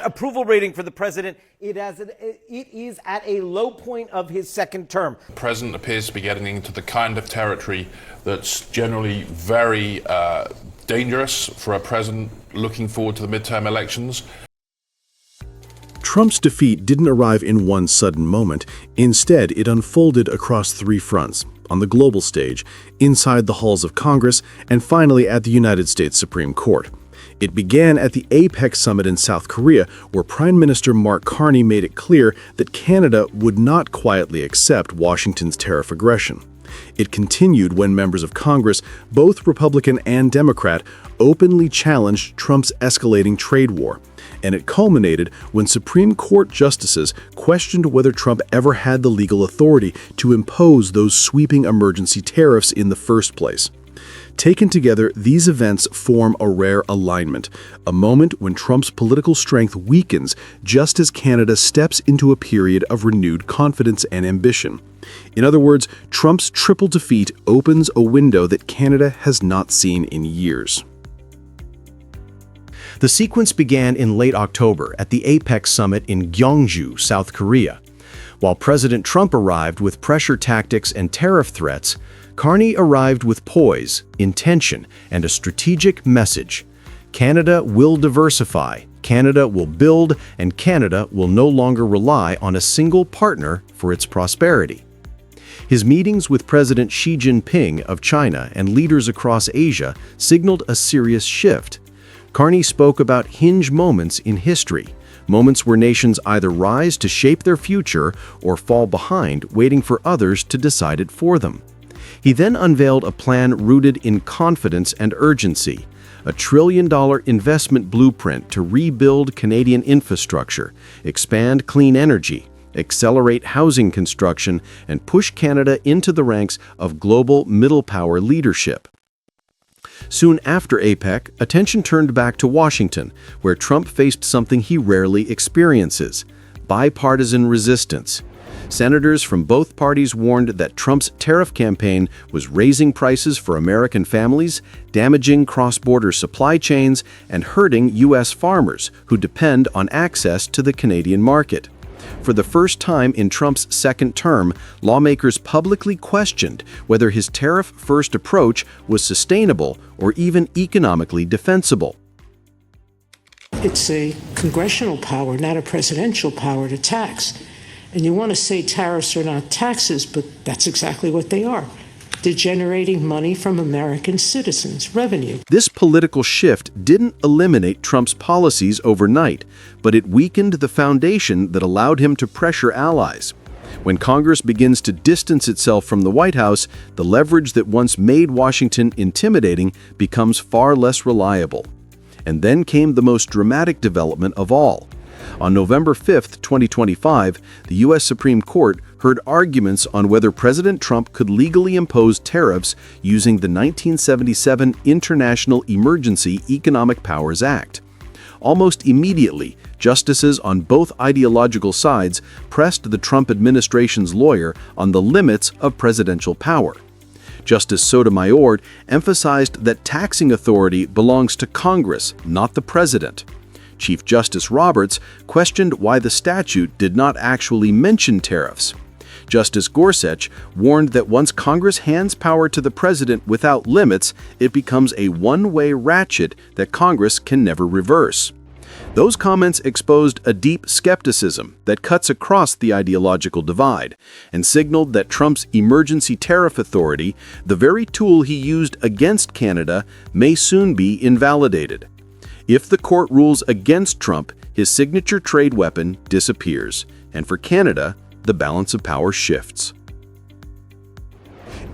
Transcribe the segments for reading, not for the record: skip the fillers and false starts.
approval rating for the president, it is at a low point of his second term. The president appears to be getting into the kind of territory that's generally very dangerous for a president looking forward to the midterm elections. Trump's defeat didn't arrive in one sudden moment. Instead, it unfolded across three fronts: on the global stage, inside the halls of Congress, and finally at the United States Supreme Court. It began at the APEC summit in South Korea, where Prime Minister Mark Carney made it clear that Canada would not quietly accept Washington's tariff aggression. It continued when members of Congress, both Republican and Democrat, openly challenged Trump's escalating trade war. And it culminated when Supreme Court justices questioned whether Trump ever had the legal authority to impose those sweeping emergency tariffs in the first place. Taken together, these events form a rare alignment, a moment when Trump's political strength weakens just as Canada steps into a period of renewed confidence and ambition. In other words, Trump's triple defeat opens a window that Canada has not seen in years. The sequence began in late October at the APEC summit in Gyeongju, South Korea. While President Trump arrived with pressure tactics and tariff threats, Carney arrived with poise, intention, and a strategic message. Canada will diversify, Canada will build, and Canada will no longer rely on a single partner for its prosperity. His meetings with President Xi Jinping of China and leaders across Asia signaled a serious shift. Carney spoke about hinge moments in history, moments where nations either rise to shape their future or fall behind, waiting for others to decide it for them. He then unveiled a plan rooted in confidence and urgency, a $1 trillion investment blueprint to rebuild Canadian infrastructure, expand clean energy, accelerate housing construction, and push Canada into the ranks of global middle power leadership. Soon after APEC, attention turned back to Washington, where Trump faced something he rarely experiences: bipartisan resistance. Senators from both parties warned that Trump's tariff campaign was raising prices for American families, damaging cross-border supply chains, and hurting U.S. farmers who depend on access to the Canadian market. For the first time in Trump's second term, lawmakers publicly questioned whether his tariff-first approach was sustainable or even economically defensible. It's a congressional power, not a presidential power, to tax. And you want to say tariffs are not taxes, but that's exactly what they are. They're generating money from American citizens, revenue. This political shift didn't eliminate Trump's policies overnight, but it weakened the foundation that allowed him to pressure allies. When Congress begins to distance itself from the White House, the leverage that once made Washington intimidating becomes far less reliable. And then came the most dramatic development of all. On November 5, 2025, the U.S. Supreme Court heard arguments on whether President Trump could legally impose tariffs using the 1977 International Emergency Economic Powers Act. Almost immediately, justices on both ideological sides pressed the Trump administration's lawyer on the limits of presidential power. Justice Sotomayor emphasized that taxing authority belongs to Congress, not the president. Chief Justice Roberts questioned why the statute did not actually mention tariffs. Justice Gorsuch warned that once Congress hands power to the president without limits, it becomes a one-way ratchet that Congress can never reverse. Those comments exposed a deep skepticism that cuts across the ideological divide and signaled that Trump's emergency tariff authority, the very tool he used against Canada, may soon be invalidated. If the court rules against Trump, his signature trade weapon disappears, and for Canada, the balance of power shifts.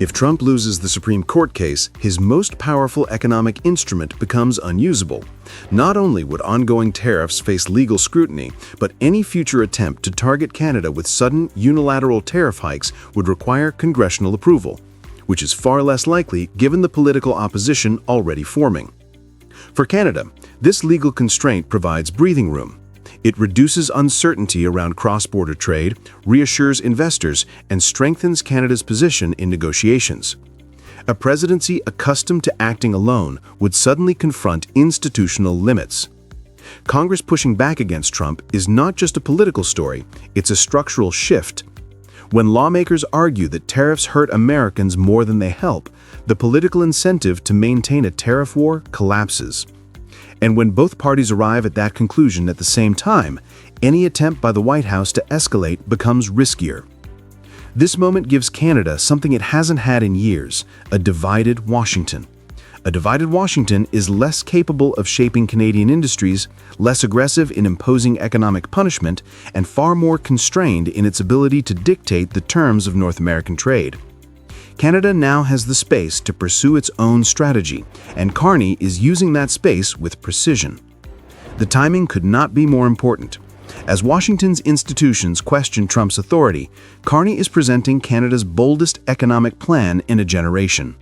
If Trump loses the Supreme Court case, his most powerful economic instrument becomes unusable. Not only would ongoing tariffs face legal scrutiny, but any future attempt to target Canada with sudden unilateral tariff hikes would require congressional approval, which is far less likely given the political opposition already forming. For Canada, this legal constraint provides breathing room. It reduces uncertainty around cross-border trade, reassures investors, and strengthens Canada's position in negotiations. A presidency accustomed to acting alone would suddenly confront institutional limits. Congress pushing back against Trump is not just a political story, it's a structural shift. When lawmakers argue that tariffs hurt Americans more than they help, the political incentive to maintain a tariff war collapses. And when both parties arrive at that conclusion at the same time, any attempt by the White House to escalate becomes riskier. This moment gives Canada something it hasn't had in years: a divided Washington. A divided Washington is less capable of shaping Canadian industries, less aggressive in imposing economic punishment, and far more constrained in its ability to dictate the terms of North American trade. Canada now has the space to pursue its own strategy, and Carney is using that space with precision. The timing could not be more important. As Washington's institutions question Trump's authority, Carney is presenting Canada's boldest economic plan in a generation.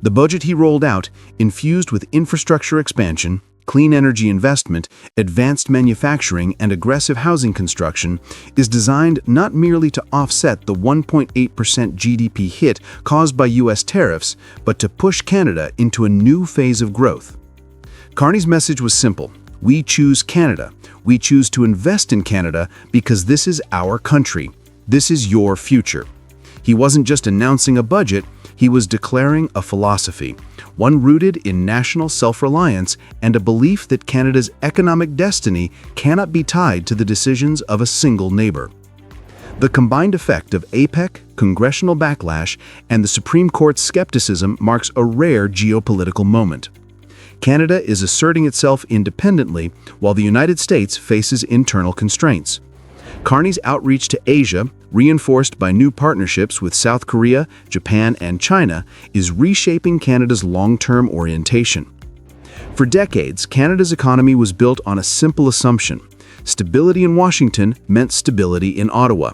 The budget he rolled out, infused with infrastructure expansion, clean energy investment, advanced manufacturing, and aggressive housing construction, is designed not merely to offset the 1.8% GDP hit caused by U.S. tariffs, but to push Canada into a new phase of growth. Carney's message was simple: we choose Canada. We choose to invest in Canada because this is our country. This is your future. He wasn't just announcing a budget, he was declaring a philosophy, one rooted in national self-reliance and a belief that Canada's economic destiny cannot be tied to the decisions of a single neighbor. The combined effect of APEC, congressional backlash, and the Supreme Court's skepticism marks a rare geopolitical moment. Canada is asserting itself independently, while the United States faces internal constraints. Carney's outreach to Asia, reinforced by new partnerships with South Korea, Japan, and China, is reshaping Canada's long-term orientation. For decades, Canada's economy was built on a simple assumption: stability in Washington meant stability in Ottawa.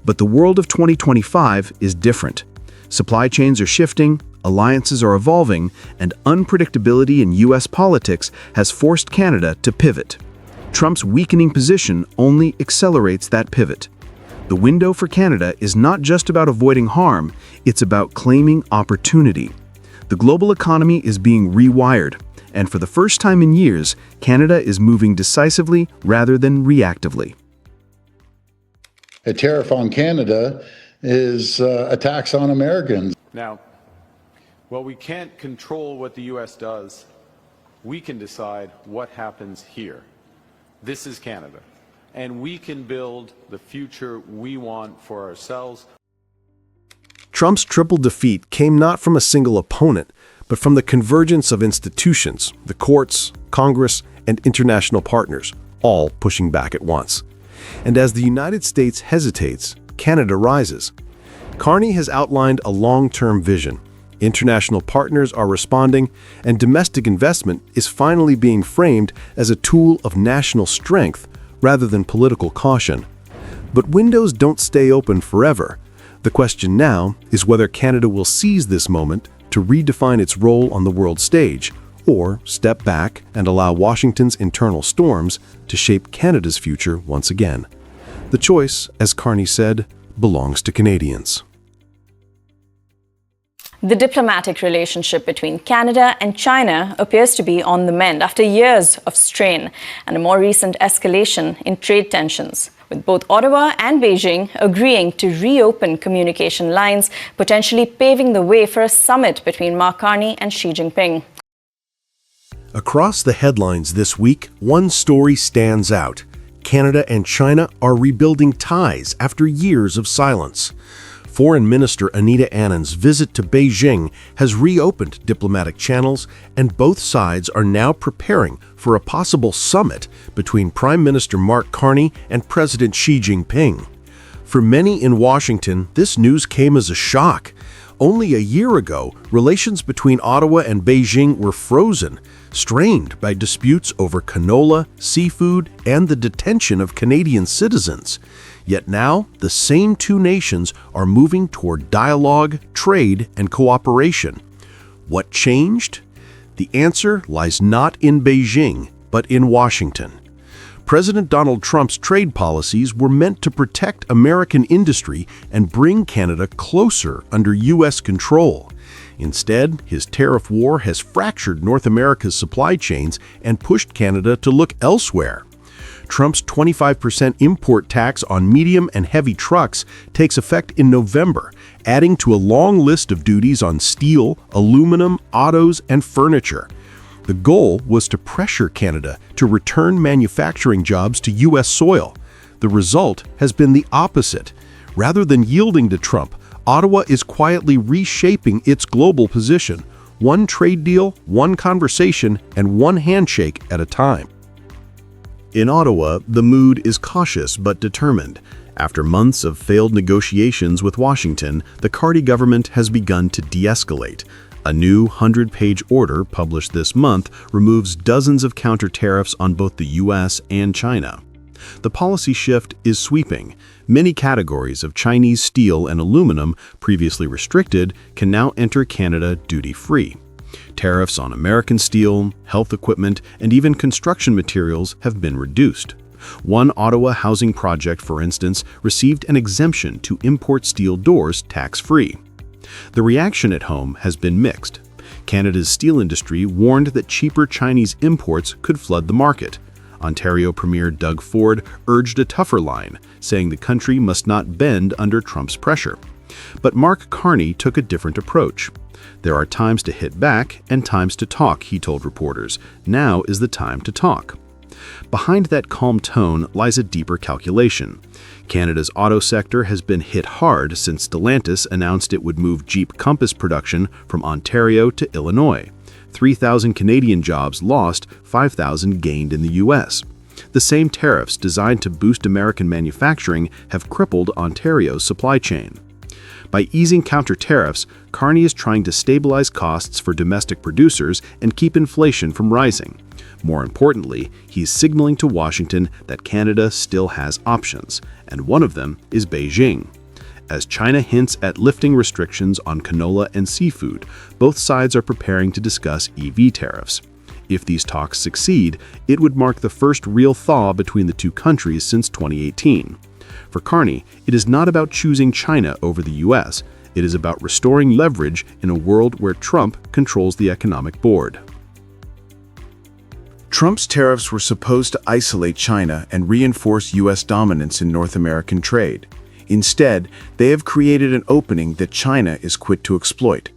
But the world of 2025 is different. Supply chains are shifting, alliances are evolving, and unpredictability in U.S. politics has forced Canada to pivot. Trump's weakening position only accelerates that pivot. The window for Canada is not just about avoiding harm, it's about claiming opportunity. The global economy is being rewired, and for the first time in years, Canada is moving decisively rather than reactively. A tariff on Canada is a tax on Americans. Now, while we can't control what the U.S. does, we can decide what happens here. This is Canada, and we can build the future we want for ourselves. Trump's triple defeat came not from a single opponent, but from the convergence of institutions, the courts, Congress, and international partners, all pushing back at once. And as the United States hesitates, Canada rises. Carney has outlined a long-term vision. International partners are responding, and domestic investment is finally being framed as a tool of national strength rather than political caution. But windows don't stay open forever. The question now is whether Canada will seize this moment to redefine its role on the world stage, or step back and allow Washington's internal storms to shape Canada's future once again. The choice, as Carney said, belongs to Canadians. The diplomatic relationship between Canada and China appears to be on the mend after years of strain and a more recent escalation in trade tensions, with both Ottawa and Beijing agreeing to reopen communication lines, potentially paving the way for a summit between Mark Carney and Xi Jinping. Across the headlines this week, one story stands out. Canada and China are rebuilding ties after years of silence. Foreign Minister Anita Annan's visit to Beijing has reopened diplomatic channels, and both sides are now preparing for a possible summit between Prime Minister Mark Carney and President Xi Jinping. For many in Washington, this news came as a shock. Only a year ago, relations between Ottawa and Beijing were frozen, strained by disputes over canola, seafood, and the detention of Canadian citizens. Yet now, the same two nations are moving toward dialogue, trade, and cooperation. What changed? The answer lies not in Beijing, but in Washington. President Donald Trump's trade policies were meant to protect American industry and bring Canada closer under U.S. control. Instead, his tariff war has fractured North America's supply chains and pushed Canada to look elsewhere. Trump's 25% import tax on medium and heavy trucks takes effect in November, adding to a long list of duties on steel, aluminum, autos, and furniture. The goal was to pressure Canada to return manufacturing jobs to U.S. soil. The result has been the opposite. Rather than yielding to Trump, Ottawa is quietly reshaping its global position, one trade deal, one conversation, and one handshake at a time. In Ottawa, the mood is cautious but determined. After months of failed negotiations with Washington, the Carney government has begun to de-escalate. A new 100-page order published this month removes dozens of counter-tariffs on both the U.S. and China. The policy shift is sweeping. Many categories of Chinese steel and aluminum, previously restricted, can now enter Canada duty-free. Tariffs on American steel, health equipment, and even construction materials have been reduced. One Ottawa housing project, for instance, received an exemption to import steel doors tax-free. The reaction at home has been mixed. Canada's steel industry warned that cheaper Chinese imports could flood the market. Ontario Premier Doug Ford urged a tougher line, saying the country must not bend under Trump's pressure. But Mark Carney took a different approach. There are times to hit back and times to talk, he told reporters. Now is the time to talk. Behind that calm tone lies a deeper calculation. Canada's auto sector has been hit hard since Stellantis announced it would move Jeep Compass production from Ontario to Illinois. 3,000 Canadian jobs lost, 5,000 gained in the U.S. The same tariffs designed to boost American manufacturing have crippled Ontario's supply chain. By easing counter-tariffs, Carney is trying to stabilize costs for domestic producers and keep inflation from rising. More importantly, he's signaling to Washington that Canada still has options, and one of them is Beijing. As China hints at lifting restrictions on canola and seafood, both sides are preparing to discuss EV tariffs. If these talks succeed, it would mark the first real thaw between the two countries since 2018. For Carney, it is not about choosing China over the U.S. It is about restoring leverage in a world where Trump controls the economic board. Trump's tariffs were supposed to isolate China and reinforce U.S. dominance in North American trade. Instead, they have created an opening that China is quick to exploit.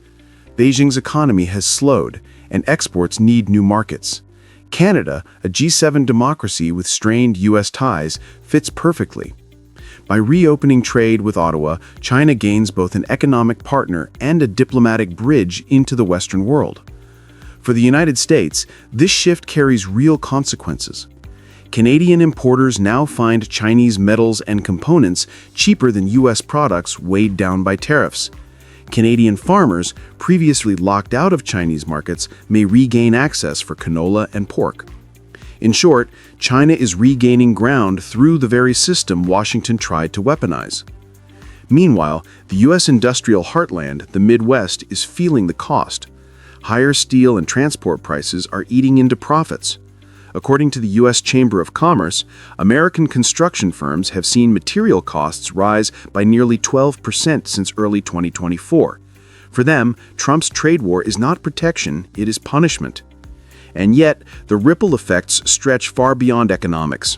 Beijing's economy has slowed, and exports need new markets. Canada, a G7 democracy with strained U.S. ties, fits perfectly. By reopening trade with Ottawa, China gains both an economic partner and a diplomatic bridge into the Western world. For the United States, this shift carries real consequences. Canadian importers now find Chinese metals and components cheaper than U.S. products weighed down by tariffs. Canadian farmers, previously locked out of Chinese markets, may regain access for canola and pork. In short, China is regaining ground through the very system Washington tried to weaponize. Meanwhile, the U.S. industrial heartland, the Midwest, is feeling the cost. Higher steel and transport prices are eating into profits. According to the U.S. Chamber of Commerce, American construction firms have seen material costs rise by nearly 12% since early 2024. For them, Trump's trade war is not protection, it is punishment. And yet, the ripple effects stretch far beyond economics.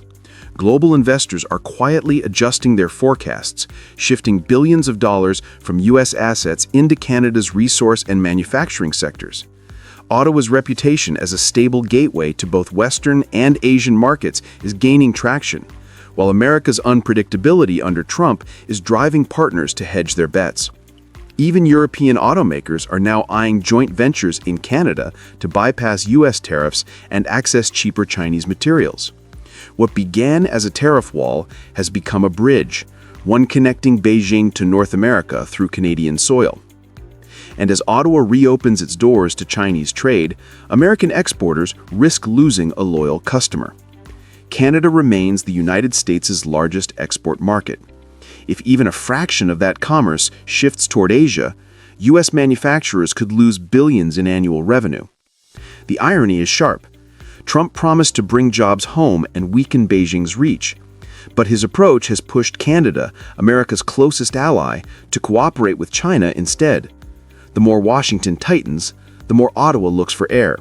Global investors are quietly adjusting their forecasts, shifting billions of dollars from U.S. assets into Canada's resource and manufacturing sectors. Ottawa's reputation as a stable gateway to both Western and Asian markets is gaining traction, while America's unpredictability under Trump is driving partners to hedge their bets. Even European automakers are now eyeing joint ventures in Canada to bypass U.S. tariffs and access cheaper Chinese materials. What began as a tariff wall has become a bridge, one connecting Beijing to North America through Canadian soil. And as Ottawa reopens its doors to Chinese trade, American exporters risk losing a loyal customer. Canada remains the United States' largest export market. If even a fraction of that commerce shifts toward Asia, U.S. manufacturers could lose billions in annual revenue. The irony is sharp. Trump promised to bring jobs home and weaken Beijing's reach. But his approach has pushed Canada, America's closest ally, to cooperate with China instead. The more Washington tightens, the more Ottawa looks for air.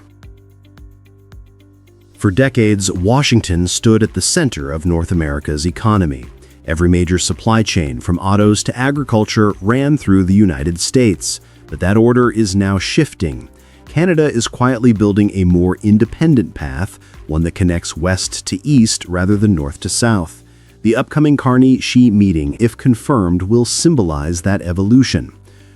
For decades, Washington stood at the center of North America's economy. Every major supply chain, from autos to agriculture, ran through the United States. But that order is now shifting. Canada is quietly building a more independent path, one that connects west to east rather than north to south. The upcoming Carney-Xi meeting, if confirmed, will symbolize that evolution.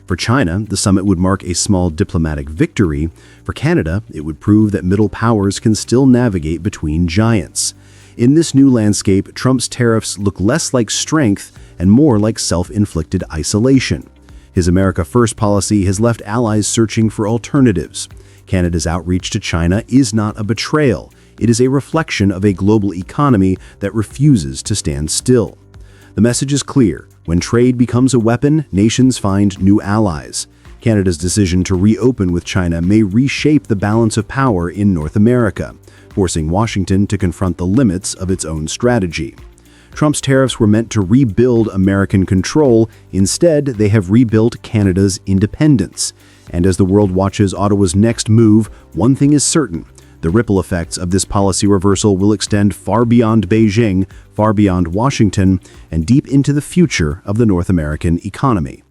For China, the summit would mark a small diplomatic victory. For Canada, it would prove that middle powers can still navigate between giants. In this new landscape, Trump's tariffs look less like strength and more like self-inflicted isolation. His America First policy has left allies searching for alternatives. Canada's outreach to China is not a betrayal. It is a reflection of a global economy that refuses to stand still. The message is clear. When trade becomes a weapon, nations find new allies. Canada's decision to reopen with China may reshape the balance of power in North America, forcing Washington to confront the limits of its own strategy. Trump's tariffs were meant to rebuild American control. Instead, they have rebuilt Canada's independence. And as the world watches Ottawa's next move, one thing is certain. The ripple effects of this policy reversal will extend far beyond Beijing, far beyond Washington, and deep into the future of the North American economy.